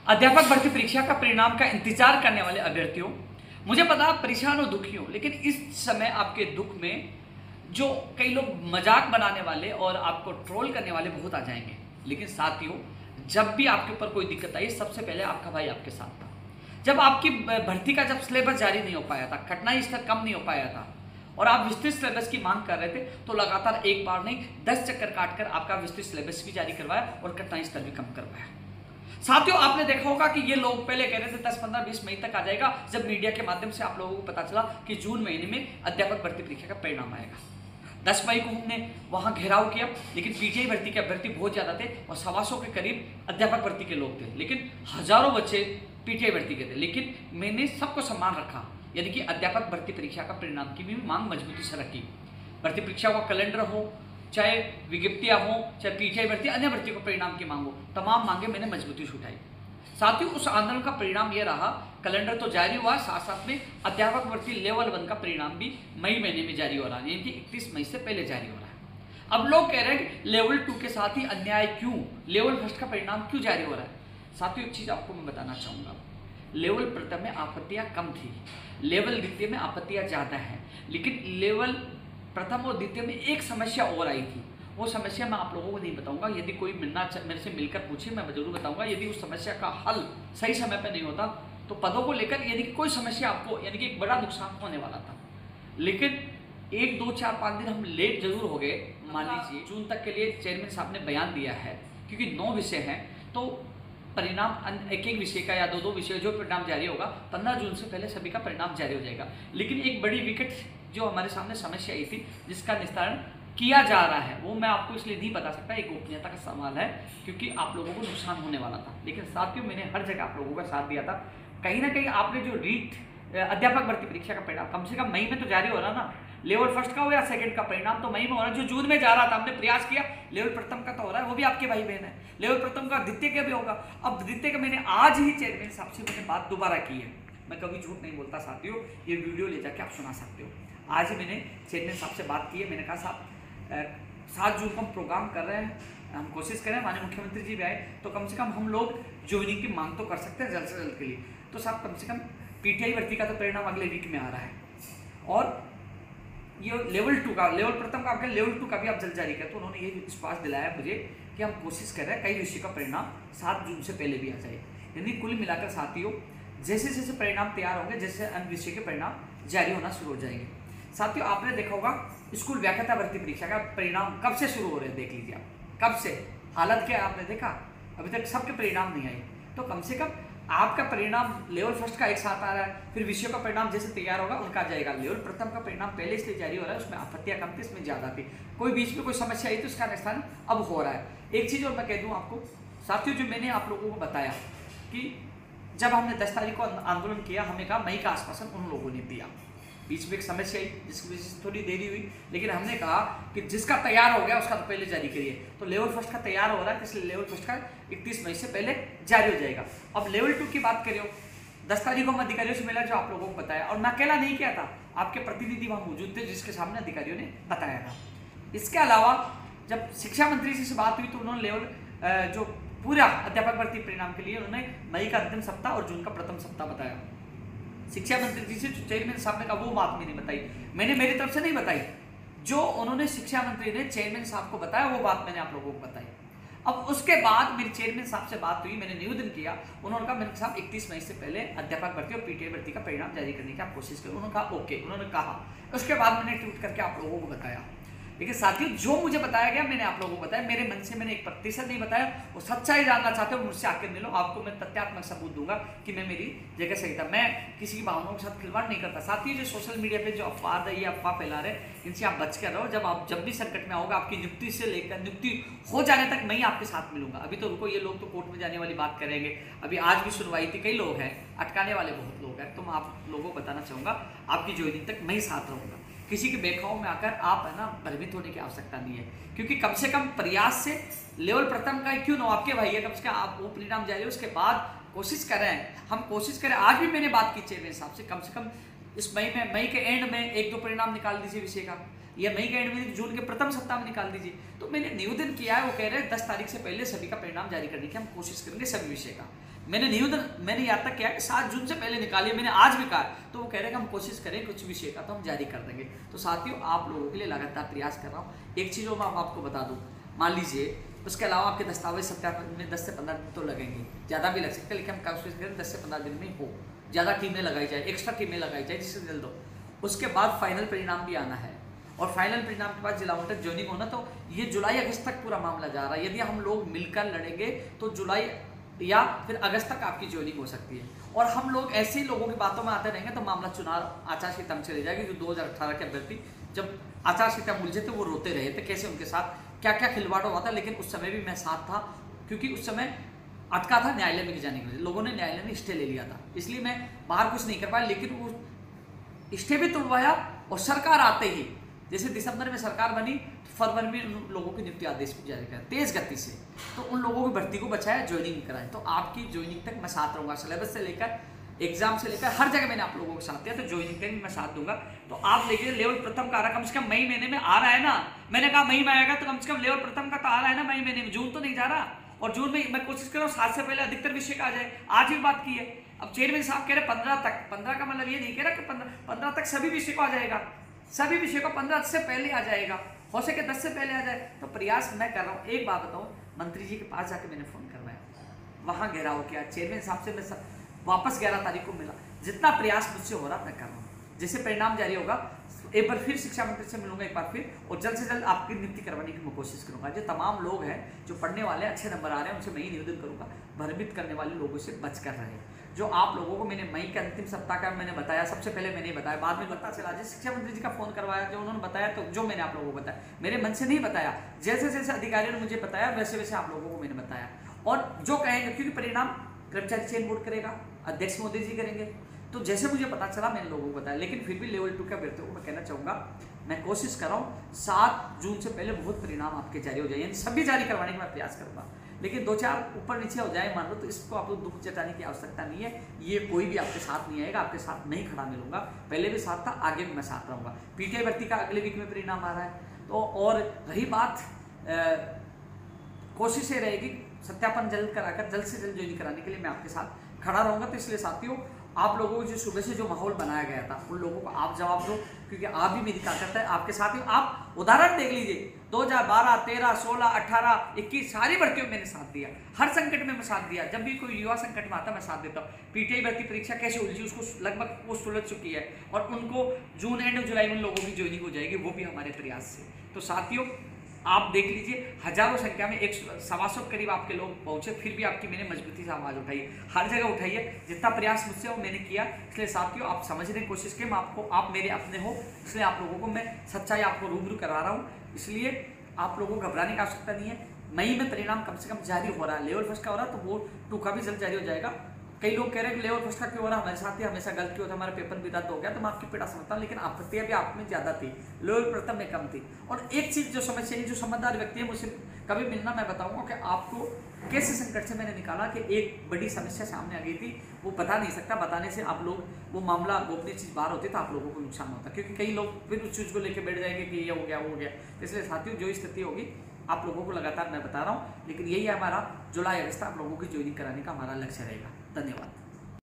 अध्यापक भर्ती परीक्षा का परिणाम का इंतजार करने वाले अभ्यर्थियों, मुझे पता परेशान और दुखी हो, लेकिन इस समय आपके दुख में जो कई लोग मजाक बनाने वाले और आपको ट्रोल करने वाले बहुत आ जाएंगे। लेकिन साथियों, जब भी आपके ऊपर कोई दिक्कत आई, सबसे पहले आपका भाई आपके साथ था। जब आपकी भर्ती का जब सिलेबस जारी नहीं हो पाया था, कठिनाई स्तर कम नहीं हो पाया था और आप विस्तृत सिलेबस की मांग कर रहे थे, तो लगातार एक बार नहीं 10 चक्कर काटकर आपका विस्तृत सिलेबस भी जारी करवाया और कठिनाई स्तर भी कम करवाया। साथियों, आपने देखा होगा कि ये लोग पहले कह रहे थे 10, 15, 20 मई तक आ जाएगा। जब मीडिया के माध्यम से आप लोगों को पता चला कि जून महीने में अध्यापक भर्ती परीक्षा का परिणाम आएगा, 10 मई को हमने वहां घेराव किया। लेकिन पीटीआई भर्ती के अभ्यर्थी बहुत ज्यादा थे और 125 के करीब अध्यापक भर्ती के लोग थे, लेकिन हजारों बच्चे पीटीआई भर्ती के थे। लेकिन मैंने सबको सम्मान रखा, यानी कि अध्यापक भर्ती परीक्षा का परिणाम की भी मांग मजबूती से रखी। भर्ती परीक्षा का कैलेंडर हो, चाहे विज्ञप्तियां हो, चाहे पीटीआई भर्ती, अन्य भर्ती को परिणाम की मांग हो, तमाम मांगे मैंने मजबूती से उठाई। साथियों, उस आंदोलन का परिणाम यह रहा, कैलेंडर तो जारी हुआ, साथ साथ में अध्यापक भर्ती लेवल 1 का परिणाम भी मई महीने में जारी हो रहा है, यानी कि 31 मई से पहले जारी हो रहा है। अब लोग कह रहे हैं कि लेवल 2 के साथ ही अन्याय क्यों, लेवल 1 का परिणाम क्यों जारी हो रहा है। साथियों, एक चीज आपको मैं बताना चाहूंगा, लेवल प्रथम में आपत्तियां कम थी, लेवल द्वितीय में आपत्तियां ज्यादा है। लेकिन लेवल प्रथम और द्वितीय में एक समस्या और आई थी, वो समस्या मैं आप लोगों को नहीं बताऊंगा। यदि कोई मेरे से मिलकर पूछे, मैं जरूर बताऊंगा। यदि उस समस्या का हल सही समय पर नहीं होता तो पदों को लेकर यानी कि कोई समस्या आपको यानी कि एक बड़ा नुकसान होने वाला था। लेकिन 1, 2, 4, 5 दिन हम लेट जरूर हो गए। मान लीजिए जून तक के लिए चेयरमैन साहब ने बयान दिया है, क्योंकि 9 विषय हैं, तो परिणाम एक विषय का या 2 विषय जो परिणाम जारी होगा 15 जून से पहले सभी का परिणाम जारी हो जाएगा। लेकिन एक बड़ी विकट जो हमारे सामने समस्या आई थी, जिसका निस्तारण किया जा रहा है, वो मैं आपको इसलिए नहीं बता सकता, एक गोपनीयता का सवाल है, क्योंकि आप लोगों को नुकसान होने वाला था। लेकिन साथियों, मैंने हर जगह आप लोगों का साथ दिया था। कहीं ना कहीं आपने जो अध्यापक भर्ती परीक्षा का परिणाम कम से कम मई में तो जारी हो रहा ना, लेवल 1 का हो या 2 का परिणाम तो मई में हो रहा है। जो जून में जा रहा था, हमने प्रयास किया, लेवल प्रथम का तो हो रहा है, वो भी आपके भाई बहन है। लेवल प्रथम का द्वितीय का भी होगा। अब द्वितीय का मैंने आज ही चेयरमैन साहब से मैंने बात दोबारा की है, मैं कभी झूठ नहीं बोलता साथियों, ये वीडियो ले जाके आप सुना सकते हो। आज ही मैंने चेयरमैन साहब से बात की है, मैंने कहा साहब 7 जून को हम प्रोग्राम कर रहे हैं, हम कोशिश करें, माननीय मुख्यमंत्री जी भी आए तो कम से कम हम लोग ज्वाइनिंग की मांग तो कर सकते हैं जल्द से जल्द के लिए। तो साहब कम से कम पीटीआई भर्ती का तो परिणाम अगले वीक में आ रहा है, और ये लेवल 2 का, लेवल प्रथम का, आपके लेवल 2 का भी आप जल्द जारी करें। तो उन्होंने ये विश्वास दिलाया मुझे कि हम कोशिश कर रहे हैं कई विषय का परिणाम 7 जून से पहले भी आ जाए। यानी कुल मिलाकर साथियों, जैसे जैसे परिणाम तैयार होंगे, जैसे अन्य विषय के परिणाम जारी होना शुरू हो जाएंगे। साथियों, आपने देखा होगा स्कूल व्याख्याता भर्ती परीक्षा का परिणाम कब से शुरू हो रहे हैं, देख लीजिए आप, कब से, हालत क्या आपने देखा, अभी तक सबके परिणाम नहीं आए। तो कम से कम आपका परिणाम लेवल 1 का एक साथ आ रहा है, फिर विषयों का परिणाम जैसे तैयार होगा उनका जाएगा। लेवल प्रथम का परिणाम पहले इसलिए जारी हो रहा है, उसमें आपत्तियां कम थी, इसमें ज्यादा थी, कोई बीच में कोई समस्या आई तो उसका निस्तारण अब हो रहा है। एक चीज और मैं कह दूं आपको साथियों, जो मैंने आप लोगों को बताया कि जब हमने 10 तारीख को आंदोलन किया, हमें कहा मई का आश्वासन उन लोगों ने दिया, बीच में एक समस्या आई जिसकी वजह से थोड़ी देरी हुई, लेकिन हमने कहा कि जिसका तैयार हो गया उसका तो पहले जारी करिए। तो लेवल 1 का तैयार हो रहा है, इसलिए लेवल 1 का 31 मई से पहले जारी हो जाएगा। अब लेवल 2 की बात करिए, 10 तारीख को हम अधिकारियों से मिला, जो आप लोगों को बताया, और मैं अकेला नहीं किया था, आपके प्रतिनिधि वहां मौजूद थे जिसके सामने अधिकारियों ने बताया था। इसके अलावा जब शिक्षा मंत्री से बात हुई तो उन्होंने लेवल जो पूरा अध्यापक भर्ती परिणाम के लिए उन्होंने मई का अंतिम सप्ताह और जून का प्रथम सप्ताह बताया। शिक्षा मंत्री जी से चेयरमैन साहब ने कहा वो बात मैंने बताई, मैंने मेरी तरफ से नहीं बताई, जो उन्होंने शिक्षा मंत्री ने चेयरमैन साहब को बताया वो बात मैंने आप लोगों को बताई। अब उसके बाद मेरी चेयरमैन साहब से बात हुई, मैंने निवेदन किया, उन्होंने कहा मेरे साहब 31 मई से पहले अध्यापक भर्ती और पीटीआई भर्ती का परिणाम जारी करने की आप कोशिश करें। उन्होंने कहा ओके, उन्होंने कहा। उसके बाद मैंने ट्वीट करके आप लोगों को बताया। लेकिन साथियों, जो मुझे बताया गया मैंने आप लोगों को बताया, मेरे मन से मैंने 1% नहीं बताया। वो सच्चाई जानना चाहते हो मुझसे आकर मिलो, आपको मैं तथ्यात्मक सबूत दूंगा कि मैं मेरी जगह सही था, मैं किसी की भावनाओं के साथ खिलवाड़ नहीं करता। साथियों, जो सोशल मीडिया पे जो अफवाह है, ये अफवाह फैला रहे, इनसे आप बच कर रहो। जब भी संकट में आओगे, आपकी नियुक्ति से लेकर नियुक्ति हो जाने तक मैं ही आपके साथ मिलूंगा। अभी तो रुको, ये लोग तो कोर्ट में जाने वाली बात करेंगे, अभी आज भी सुनवाई थी, कई लोग हैं, अटकाने वाले बहुत लोग हैं। तो मैं आप लोगों को बताना चाहूंगा, आपकी ज्वाइनिंग तक मैं ही साथ रहूंगा। किसी के बेखाओं में आकर आप है ना भ्रमित होने की आवश्यकता नहीं है, क्योंकि कम से कम प्रयास से लेवल प्रथम का क्यों ना आपके भाई है, कम से कम आप वो परिणाम जारी हो, उसके बाद कोशिश करें, हम कोशिश करें। आज भी मैंने बात की चेयरमैन साहब से, कम से कम इस मई के एंड में 1-2 परिणाम निकाल दीजिए विषय का, या मई के एंड में जून के प्रथम सप्ताह में निकाल दीजिए। तो मैंने निवेदन किया है, वो कह रहे हैं 10 तारीख से पहले सभी का परिणाम जारी करने की हम कोशिश करेंगे, सभी विषय का। मैंने यहाँ तक किया कि 7 जून से पहले निकालिए, मैंने आज भी कहा, तो वो कह रहे हैं कि हम कोशिश करें कुछ विषय का तो हम जारी कर देंगे। तो साथियों, आप लोगों के लिए लगातार प्रयास कर रहा हूँ। एक चीज़ मैं आपको बता दूँ, मान लीजिए उसके अलावा आपके दस्तावेज सत्यापन में 10 से 15 दिन तो लगेंगे, ज़्यादा भी लग सकते हैं, लेकिन हम कोशिश करें 10 से 15 दिन में हो, ज़्यादा टीमें लगाई जाए, एक्स्ट्रा टीमें लगाई जाए जिससे जल्द हो। उसके बाद फाइनल परिणाम भी आना है, और फाइनल परिणाम के बाद जिला आवंटन ज्वाइनिंग होना। तो ये जुलाई अगस्त तक पूरा मामला जा रहा है। यदि हम लोग मिलकर लड़ेंगे तो जुलाई या फिर अगस्त तक आपकी ज्वाइनिंग हो सकती है। और हम लोग ऐसे ही लोगों की बातों में आते रहेंगे तो मामला चुनाव आचार संहिता में चले जाएगी। जो 2018 के अभ्यर्थी जब आचार संहिता उलझे थे वो रोते रहे थे, कैसे उनके साथ क्या क्या खिलवाड़ हुआ था, लेकिन उस समय भी मैं साथ था, क्योंकि उस समय अटका था न्यायालय में जाने के लिए, लोगों ने न्यायालय में स्टे ले लिया था, इसलिए मैं बाहर कुछ नहीं कर पाया। लेकिन वो स्टे भी तोड़वाया, और सरकार आते ही, जैसे दिसंबर में सरकार बनी, फरवरी में उन लोगों की नियुक्ति आदेश जारी किया तेज गति से, तो उन लोगों की भर्ती को बचाया, ज्वाइनिंग कराए। तो आपकी ज्वाइनिंग तक मैं साथ रहूंगा, सिलेबस से लेकर एग्जाम से लेकर हर जगह मैंने आप लोगों को साथ दिया, तो ज्वाइनिंग तक मैं साथ दूंगा। तो आप देखिए, लेवल प्रथम का आ रहा, कम से कम मई महीने में आ रहा है ना। मैंने कहा मई में आएगा, तो कम से कम लेवल प्रथम का तो आ रहा है ना मई महीने में, जून तो नहीं जा रहा। और जून में मैं कोशिश कर रहा हूँ 7 से पहले अधिकतर विषय का आ जाए। आज भी बात की है, अब चेयरमैन साहब कह रहे 15 तक, 15 का मतलब ये नहीं कह रहा कि 15 तक सभी विषय को आ जाएगा, सभी विषय को 15 से पहले आ जाएगा, हो सके 10 से पहले आ जाए। तो प्रयास मैं कर रहा हूँ। एक बात बताऊँ, मंत्री जी के पास जाके मैंने फोन करवाया, वहाँ घेराव किया, चेयरमैन साहब से मैं वापस 11 तारीख को मिला। जितना प्रयास मुझसे हो रहा मैं कर रहा हूँ। जैसे परिणाम जारी होगा, एक बार फिर शिक्षा मंत्री से मिलूंगा एक बार फिर, और जल्द से जल्द आपकी नियुक्ति करवाने की मैं कोशिश करूंगा। जो तमाम लोग हैं जो पढ़ने वाले अच्छे नंबर आ रहे हैं, उनसे मैं ही निवेदन करूंगा, भ्रमित करने वाले लोगों से बच कर रहे। जो आप लोगों को मैंने मई के अंतिम सप्ताह का मैंने बताया, सबसे पहले मैंने बताया, बाद में पता चला जिस शिक्षा मंत्री जी का फोन करवाया, जो उन्होंने बताया, तो जो मैंने आप लोगों को बताया मेरे मन से नहीं बताया, जैसे जैसे अधिकारियों ने मुझे बताया वैसे वैसे आप लोगों को मैंने बताया। और जो कहेंगे, क्योंकि परिणाम कर्मचारी चयन बोर्ड करेगा, अध्यक्ष मोदी जी करेंगे, तो जैसे मुझे पता चला मैंने लोगों को बताया। लेकिन फिर भी लेवल 2 के अभ्यर्थियों को मैं कहना चाहूँगा, मैं कोशिश कर रहा हूँ 7 जून से पहले बहुत परिणाम आपके जारी हो जाए, यानी सभी जारी करवाने का मैं प्रयास करूँगा। लेकिन 2-4 ऊपर नीचे हो जाए मान लो, तो इसको आप लोग दुख जताने की आवश्यकता नहीं है। ये कोई भी आपके साथ नहीं आएगा, आपके साथ नहीं खड़ा मिलूंगा, पहले भी साथ था, आगे भी मैं साथ रहूँगा। पीटीआई भर्ती का अगले वीक में परिणाम आ रहा है। तो और रही बात, कोशिश ये रहेगी सत्यापन जल्द कराकर जल्द से जल्द ज्वाइन कराने के लिए मैं आपके साथ खड़ा रहूँगा। तो इसलिए साथियों, आप लोगों को जो सुबह से जो माहौल बनाया गया था, उन लोगों को आप जवाब दो, क्योंकि आप भी मेरी ताकत है, आपके साथ ही। आप उदाहरण देख लीजिए, 2012, 13, 16, 18, 21 सारी भर्तियों में मैंने साथ दिया, हर संकट में मैं साथ दिया। जब भी कोई युवा संकट में आता मैं साथ देता हूँ। पीटीआई भर्ती परीक्षा कैसे उलझी, उसको लगभग वो सुलझ चुकी है, और उनको जून एंड जुलाई में उन लोगों की ज्वाइनिंग हो जाएगी, वो भी हमारे प्रयास से। तो साथियों, आप देख लीजिए, हजारों संख्या में 100-125 करीब आपके लोग पहुंचे, फिर भी आपकी मैंने मजबूती से आवाज़ उठाई, हर जगह उठाई है। जितना प्रयास मुझसे वो मैंने किया। इसलिए साथियों, आप समझने की कोशिश करें, आप मेरे अपने हो, इसलिए आप लोगों को मैं सच्चाई आपको रूबरू करा रहा हूँ। इसलिए आप लोगों को घबराने की आवश्यकता नहीं है। मई में परिणाम कम से कम जारी हो रहा है, लेवल फर्स्ट का हो रहा है, तो वो 2 का भी जल्द जारी हो जाएगा। कई लोग कह रहे हैं कि लेवल फर्स्ट का क्यों हो रहा है, हमारे साथ ही हमेशा गलत क्यों होता, हमारा पेपर भी रद्द हो गया। तो मैं आपकी पीड़ा समझता हूँ, लेकिन आपत्तियाँ भी आप में ज़्यादा थी, लेवल प्रथम में कम थी। और एक चीज़ जो समस्या, जो समझदार व्यक्ति है मुझसे कभी मिलना, मैं बताऊँगा कि आपको कैसे संकट से मैंने निकाला, कि एक बड़ी समस्या सामने आ गई थी, वो बता नहीं सकता, बताने से आप लोग वो मामला गोपनीय चीज़ बाहर होती तो आप लोगों को नुकसान होता, क्योंकि कई लोग फिर उस चीज़ को लेकर बैठ जाएंगे कि ये हो गया वो हो गया। इसलिए साथियों, जो स्थिति होगी आप लोगों को लगातार मैं बता रहा हूँ, लेकिन यही है हमारा जुलाई अगस्त आप लोगों की ज्वाइनिंग कराने का हमारा लक्ष्य रहेगा। धन्यवाद।